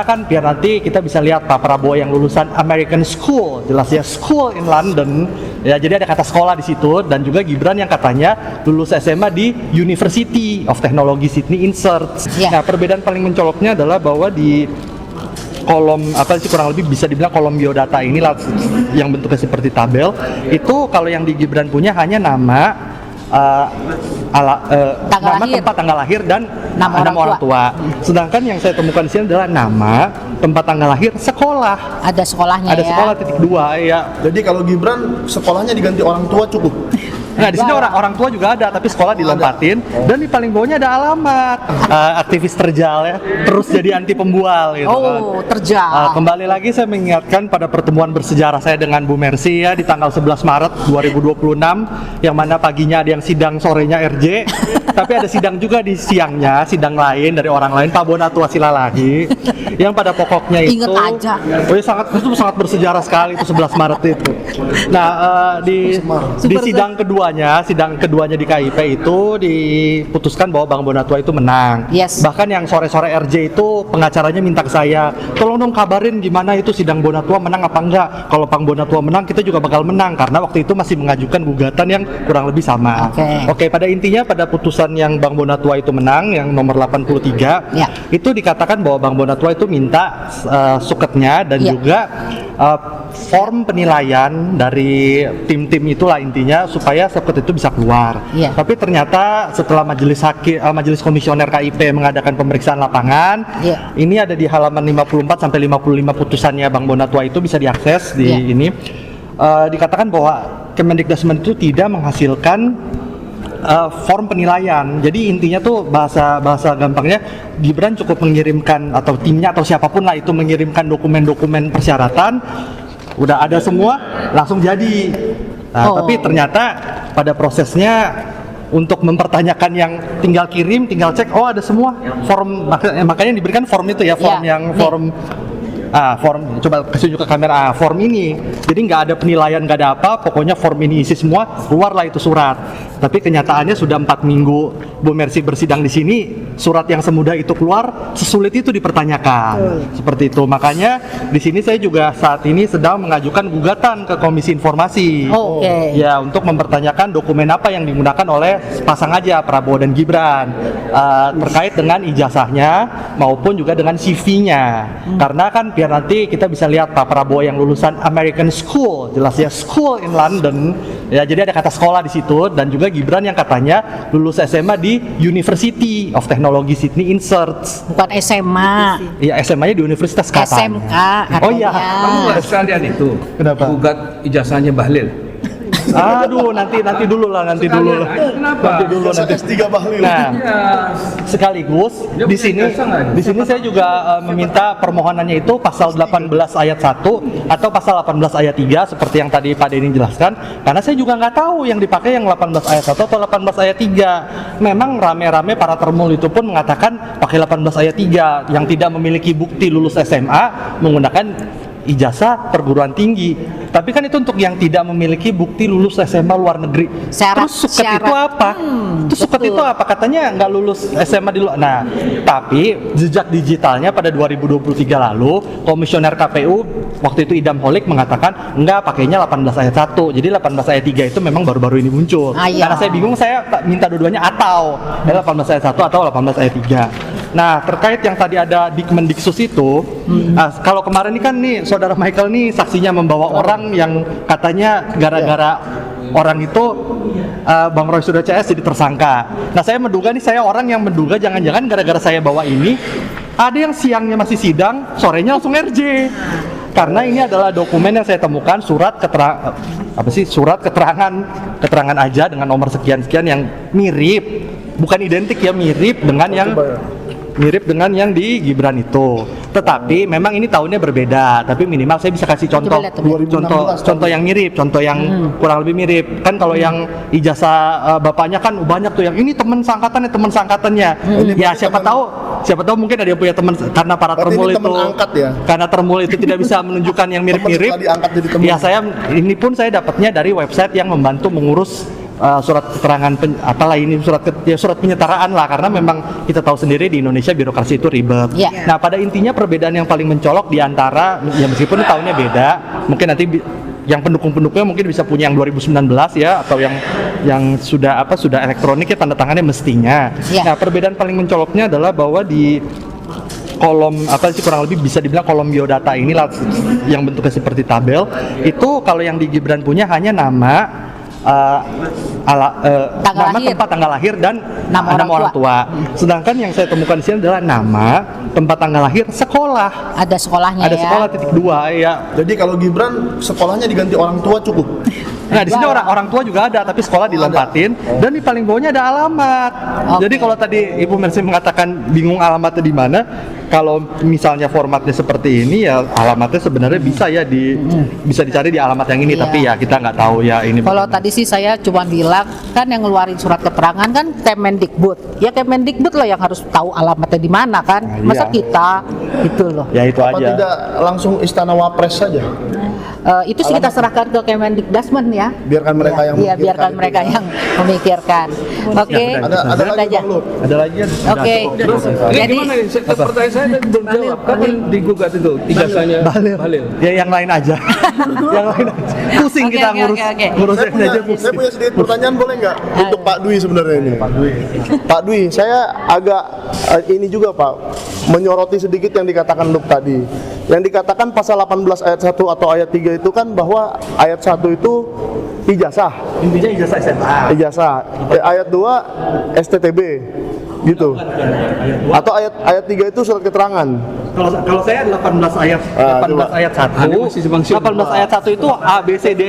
Kan biar nanti kita bisa lihat Pak Prabowo yang lulusan American School, jelas ya, School in London ya, jadi ada kata sekolah di situ. Dan juga Gibran yang katanya lulus SMA di University of Technology Sydney Insert. Nah, perbedaan paling mencoloknya adalah bahwa di kolom apa sih, kurang lebih bisa dibilang kolom biodata ini yang bentuknya seperti tabel itu, kalau yang di Gibran punya hanya nama, nama tempat tanggal lahir dan nama orang tua. Sedangkan yang saya temukan di sini adalah nama, tempat tanggal lahir, sekolah. Ada sekolahnya. Ada sekolah ×2 ya. Jadi kalau Gibran sekolahnya diganti orang tua cukup. Nah, di sini orang tua juga ada, tapi sekolah dilompatin. Dan di paling bawahnya ada alamat. Aktivis terjal ya, terus jadi anti pembual gitu. Oh, terjal. Kembali lagi saya mengingatkan pada pertemuan bersejarah saya dengan Bu Mercy ya di tanggal 11 Maret 2026, yang mana paginya ada yang sidang, sorenya RJ. Tapi ada sidang juga di siangnya, sidang lain dari orang lain, Pak Bonatua Silalahi, yang pada pokoknya itu inget aja. Oh ya, sangat bersejarah sekali itu 11 Maret itu. Nah, di sidang keduanya di KIP itu diputuskan bahwa Bang Bonatua itu menang. Yes. Bahkan yang sore-sore RJ itu pengacaranya minta ke saya, tolong dong kabarin gimana itu sidang Bonatua menang apa enggak. Kalau Bang Bonatua menang, kita juga bakal menang, karena waktu itu masih mengajukan gugatan yang kurang lebih sama. Oke, pada intinya pada putusan yang Bang Bonatua itu menang, yang nomor 83, itu dikatakan bahwa Bang Bonatua itu minta suketnya dan juga form penilaian dari tim-tim itulah intinya, supaya suket itu bisa keluar. Tapi ternyata setelah majelis komisioner KIP mengadakan pemeriksaan lapangan, ini ada di halaman 54 sampai 55 putusannya Bang Bonatua itu bisa diakses di ini. Dikatakan bahwa Kemendikbudristek itu tidak menghasilkan form penilaian. Jadi intinya tuh bahasa gampangnya, Gibran cukup mengirimkan, atau timnya atau siapapun lah itu mengirimkan dokumen-dokumen persyaratan, udah ada semua, langsung jadi. Tapi ternyata pada prosesnya untuk mempertanyakan yang tinggal kirim, tinggal cek, oh ada semua form, makanya diberikan form itu ya, form yang form coba kasih tunjuk ke kamera, form ini. Jadi nggak ada penilaian, nggak ada apa, pokoknya form ini isi semua, keluarlah itu surat. Tapi kenyataannya sudah 4 minggu Bu Mercy bersidang di sini, surat yang semudah itu keluar, sesulit itu dipertanyakan. Seperti itu. Makanya di sini saya juga saat ini sedang mengajukan gugatan ke Komisi Informasi. Ya, untuk mempertanyakan dokumen apa yang digunakan oleh pasang aja Prabowo dan Gibran terkait dengan ijazahnya maupun juga dengan CV-nya. Karena kan biar nanti kita bisa lihat Pak Prabowo yang lulusan American School, jelas ya, School in London ya, jadi ada kata sekolah di situ. Dan juga Gibran yang katanya lulus SMA di University of Technology Sydney Insert. Bukan SMA. Iya, SMA-nya di Universitas katanya. SMK katanya. Oh iya. Kamu nggak sekalian itu? Kenapa? Gugat ijazahnya Bahlil. Aduh, nanti dulu lah. Kenapa? S3 Bahlil. Nah, sekaligus di sini saya juga meminta permohonannya itu pasal 18 ayat 1 atau pasal 18 ayat 3 seperti yang tadi Pak Denny jelaskan, karena saya juga nggak tahu yang dipakai yang 18 ayat 1 atau 18 ayat 3. Memang rame-rame para termul itu pun mengatakan pakai 18 ayat 3, yang tidak memiliki bukti lulus SMA menggunakan ijazah perguruan tinggi. Tapi kan itu untuk yang tidak memiliki bukti lulus SMA luar negeri. Terus suket itu apa? Suket itu apa? Katanya nggak lulus SMA di luar. Nah, tapi jejak digitalnya pada 2023 lalu, Komisioner KPU waktu itu Idam Holik mengatakan enggak, pakainya 18 ayat 1. Jadi 18 ayat 3 itu memang baru-baru ini muncul. Karena saya bingung, saya minta dua-duanya atau 18 ayat 1 atau 18 ayat 3. Nah, terkait yang tadi ada Dikmendiksus itu, kalau kemarin ini kan nih Saudara Michael nih saksinya membawa orang yang katanya gara-gara orang itu Bang Roy sudah CS jadi tersangka. Nah, saya orang yang menduga jangan-jangan gara-gara saya bawa ini, ada yang siangnya masih sidang, sorenya langsung RJ. Karena ini adalah dokumen yang saya temukan, surat keterangan aja dengan nomor sekian-sekian yang mirip, bukan identik ya, mirip dengan yang di Gibran itu. Tetapi memang ini tahunnya berbeda, tapi minimal saya bisa kasih contoh yang mirip, contoh yang kurang lebih mirip. Kan kalau yang ijazah bapaknya kan banyak tuh yang ini teman sangkatannya. Ya siapa tahu mungkin ada yang punya teman, karena para termul itu karena termul itu tidak bisa menunjukkan yang mirip-mirip. Ya, saya dapatnya dari website yang membantu mengurus surat keterangan surat penyetaraan lah, karena memang kita tahu sendiri di Indonesia birokrasi itu ribet. Iya. Nah, pada intinya perbedaan yang paling mencolok di antara ya meskipun tahunnya beda, mungkin nanti yang pendukung-pendukungnya mungkin bisa punya yang 2019 ya, atau yang sudah elektronik ya, tanda tangannya mestinya. Iya. Nah, perbedaan paling mencoloknya adalah bahwa di kolom kurang lebih bisa dibilang kolom biodata inilah yang bentuknya seperti tabel itu, kalau yang di Gibran punya hanya nama, nama lahir. tempat tanggal lahir dan Nama orang orang tua. Sedangkan yang saya temukan di sini adalah nama, tempat tanggal lahir, sekolah. Ada sekolahnya Ada ya. sekolah .2 ya. Jadi kalau Gibran sekolahnya diganti orang tua cukup. Nah, di sini orang tua juga ada, tapi sekolah dilompatin, dan di paling bawahnya ada alamat. Oke. Jadi kalau tadi Ibu Mercy mengatakan bingung alamatnya di mana, kalau misalnya formatnya seperti ini ya alamatnya sebenarnya bisa ya bisa dicari di alamat yang ini, Iya. tapi ya kita nggak tahu ya ini. Kalau tadi sih saya cuma bilang kan yang ngeluarin surat keterangan kan Kemendikbud. Ya Kemendikbud loh yang harus tahu alamatnya di mana kan. Nah, Masa iya. kita gitu loh. Ya itu Apa aja. tidak langsung istana wapres saja? Itu sih kita serahkan ke Kemendikdasmen ya. Biarkan mereka yang Iya, memikirkan biarkan itu. mereka yang memikirkan. Oke. Ada lagi aja. Bang Lut? Ada lagi ya? Oke. Terus ini Jadi gimana? Pertanyaan saya tadi belum jawab. Kapan digugat itu ijazahnya Bahlil? Ya yang lain aja. Yang lain aja. Pusing Oke, kita oke, ngurus oke. ngurusin aja Saya pusing. punya sedikit pertanyaan, boleh nggak untuk Pak Dwi sebenarnya ini? Pak Dwi, saya agak ini juga Pak, menyoroti sedikit yang dikatakan Lup tadi. Yang dikatakan pasal 18 ayat 1 atau ayat 3 itu kan bahwa ayat 1 itu ijazah. Intinya ijazah SMA. Ijazah. Ayat 2 STTB gitu. Atau ayat 3 itu surat keterangan. Kalau saya 18 ayat coba. ayat 1. Ini masih simpang siur. 18 ayat 1 itu A B C D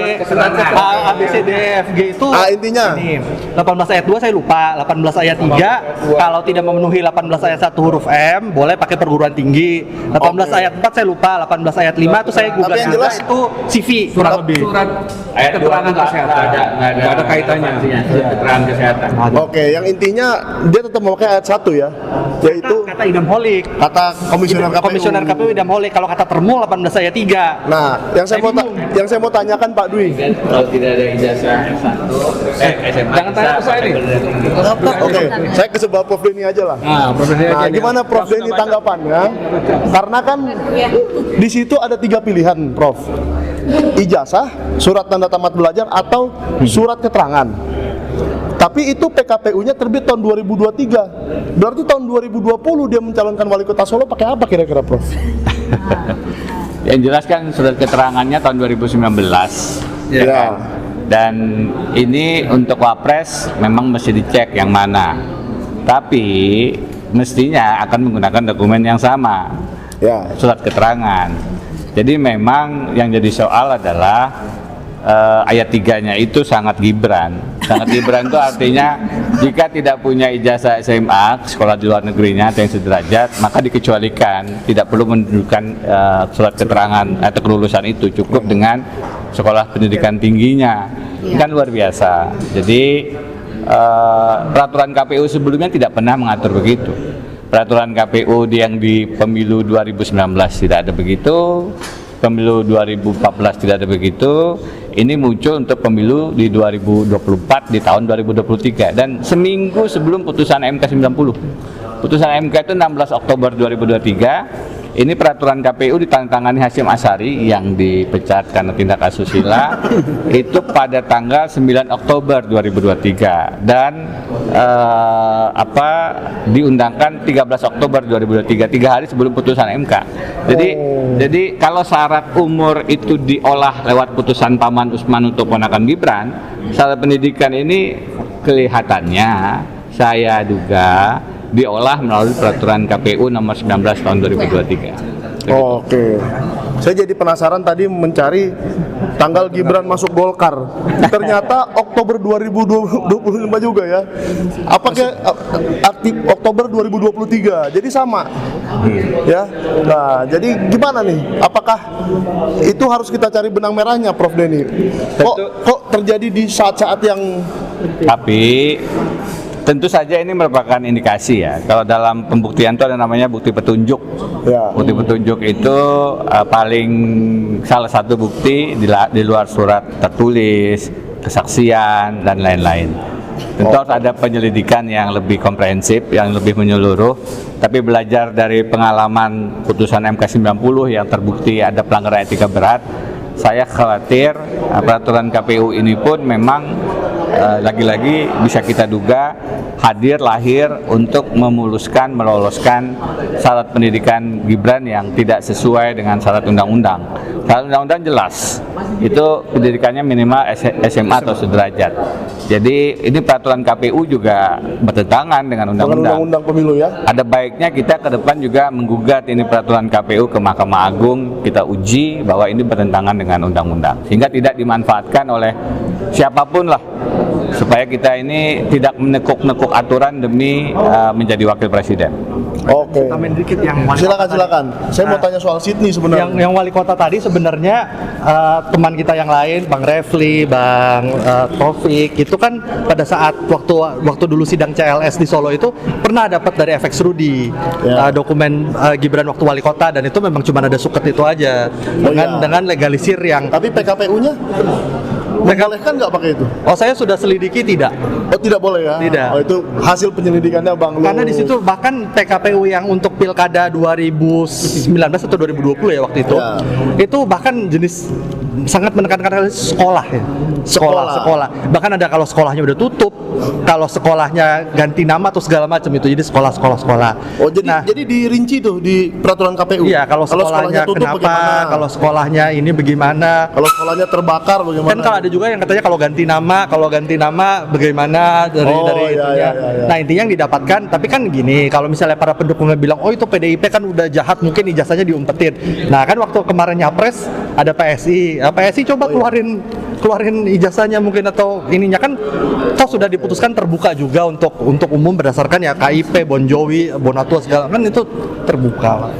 F G itu Intinya. ini. 18 ayat 2 saya lupa. 18 ayat 3 kalau tidak memenuhi 18 ayat 1 huruf M boleh pakai perguruan tinggi. 18 ayat 4 saya lupa. 18 ayat 5 itu saya gugat yang juga, jelas itu CV kurang lebih. Surat keterangan kesehatan. Nggak ada kaitannya. Keterangan kesehatan. Oke, yang intinya dia tetap memakai ayat 1 ya, yaitu Kata Idam Holik. kata Komisioner KPU Idam Holik. Kalau kata Termul 18 ayat 3. Nah, yang saya mau tanyakan Pak Dwi. Kalau tidak ada ijazah S1, SMA. Jangan tanya ke saya nih. Oke, saya ke sebuah Prof Denny aja lah. Nah, Nah, gimana Prof Denny tanggapannya? Karena kan di situ ada 3 pilihan, Prof. Ijazah, surat tanda tamat belajar, atau surat keterangan. Tapi itu PKPU-nya terbit tahun 2023. Berarti tahun 2020 dia mencalonkan wali kota Solo pakai apa kira-kira, Prof? Yang jelas kan surat keterangannya tahun 2019. Ya. Kan? Dan ini untuk Wapres memang mesti dicek yang mana. Tapi mestinya akan menggunakan dokumen yang sama. Ya. Surat keterangan. Jadi memang yang jadi soal adalah ayat 3-nya itu sangat Gibran. Sangat Gibran itu artinya jika tidak punya ijazah SMA, sekolah di luar negerinya atau yang sederajat, maka dikecualikan, tidak perlu menunjukkan surat keterangan atau kelulusan itu, cukup dengan sekolah pendidikan tingginya. Ini kan luar biasa. Jadi peraturan KPU sebelumnya tidak pernah mengatur begitu. Peraturan KPU yang di pemilu 2019 tidak ada begitu, pemilu 2014 tidak ada begitu, ini muncul untuk pemilu di 2024 di tahun 2023 dan seminggu sebelum putusan MK 90. Putusan MK itu 16 Oktober 2023. Ini peraturan KPU ditandatangani Hasyim Asyari yang dipecat karena tindak asusila itu pada tanggal 9 Oktober 2023 dan diundangkan 13 Oktober 2023, 3 hari sebelum putusan MK. Jadi kalau syarat umur itu diolah lewat putusan Paman Usman untuk ponakan Gibran, syarat pendidikan ini kelihatannya saya duga diolah melalui peraturan KPU nomor 19 tahun 2023. Oke. Saya jadi penasaran tadi mencari tanggal Gibran masuk Golkar. Ternyata Oktober 2025 juga ya. Apakah aktif Oktober 2023? Jadi sama. Ya. Nah, jadi gimana nih? Apakah itu harus kita cari benang merahnya, Prof Denny? Kok terjadi di saat-saat yang Tapi tentu saja ini merupakan indikasi ya. Kalau dalam pembuktian itu ada namanya bukti petunjuk. ya. Bukti petunjuk itu paling salah satu bukti di luar surat tertulis, kesaksian dan lain-lain. Tentu harus ada penyelidikan yang lebih komprehensif, yang lebih menyeluruh. Tapi belajar dari pengalaman putusan MK 90 yang terbukti ada pelanggaran etika berat, saya khawatir peraturan KPU ini pun memang lagi-lagi bisa kita duga hadir lahir untuk memuluskan, meloloskan syarat pendidikan Gibran yang tidak sesuai dengan syarat undang-undang. Syarat undang-undang jelas, itu pendidikannya minimal SMA atau sederajat. Jadi ini peraturan KPU juga bertentangan dengan undang-undang. Undang-undang pemilu ya. Ada baiknya kita ke depan juga menggugat ini peraturan KPU ke Mahkamah Agung, kita uji bahwa ini bertentangan dengan undang-undang, sehingga tidak dimanfaatkan oleh siapapun lah, supaya kita ini tidak menekuk-nekuk aturan demi menjadi wakil presiden. Oke. Tambahin dikit yang wali Silakan kota silakan. Saya mau tanya soal Sydney sebenarnya. yang wali kota tadi sebenarnya teman kita yang lain, Bang Refli, Bang Taufik, itu kan pada saat waktu dulu sidang CLS di Solo itu pernah dapat dari FX Rudi Ya. dokumen Gibran waktu wali kota, dan itu memang cuma ada suket itu aja dengan legalisir yang Tapi PKPU-nya membolehkan nggak pakai itu? oh saya sudah selidiki tidak. Oh tidak boleh ya? Tidak. Oh itu hasil penyelidikannya Bang Lu. Karena di situ bahkan PKPU yang untuk Pilkada 2019 atau 2020 ya waktu itu, Ya. itu bahkan jenis sangat menekankan sekolah ya. Sekolah. Bahkan ada kalau sekolahnya udah tutup, kalau sekolahnya ganti nama atau segala macam itu, jadi sekolah. Oh jadi Nah, jadi dirinci tuh di peraturan KPU. iya kalau sekolahnya tutup kenapa, bagaimana? kalau sekolahnya ini bagaimana. Kalau sekolahnya terbakar bagaimana? Kan kalau ada juga yang katanya kalau ganti nama bagaimana dari iya, itunya. iya. Nah, intinya yang didapatkan, tapi kan gini, kalau misalnya para pendukungnya bilang, "Oh, itu PDIP kan udah jahat, mungkin ijazahnya diumpetin." Nah, kan waktu kemarin Nyapres ada PSI. Nah, PSI coba keluarin ijazahnya mungkin, atau ininya kan toh sudah diputuskan terbuka juga untuk umum berdasarkan ya KIP, Bon Jovi, Bonatua segala, kan itu terbuka lah.